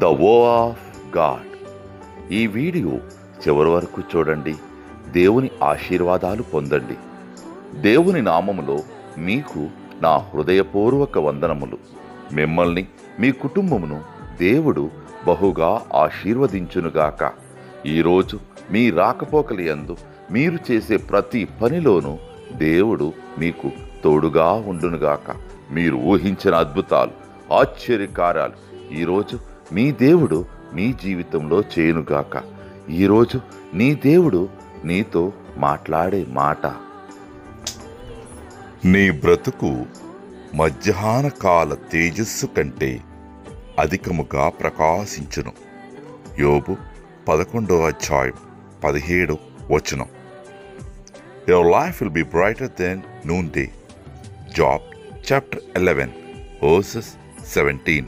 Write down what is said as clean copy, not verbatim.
The వో of God. ఈ video చివరి వరకు చూడండి. దేవుని ఆశీర్వాదాలు పొందండి. దేవుని నామములో మీకు నా హృదయపూర్వక వందనములు. మిమ్మల్ని మీ కుటుంబమును దేవుడు బహుగా ఆశీర్వదించునుగాక. ఈరోజు మీ రాకపోకలి యందు మీరు చేసే ప్రతి పనిలోనూ దేవుడు మీకు తోడుగా ఉండునుగాక. మీరు ఊహించిన అద్భుతాలు, ఆశ్చర్యకార్యాలు ఈరోజు మీ దేవుడు మీ జీవితంలో చేయునుగాక. ఈరోజు నీ దేవుడు నీతో మాట్లాడే మాట, నీ బ్రతుకు మధ్యాహ్న కాల తేజస్సు కంటే అధికముగా ప్రకాశించును. యోబు 11:17. Your life will be brighter than noonday. Job chapter 11 verses 17.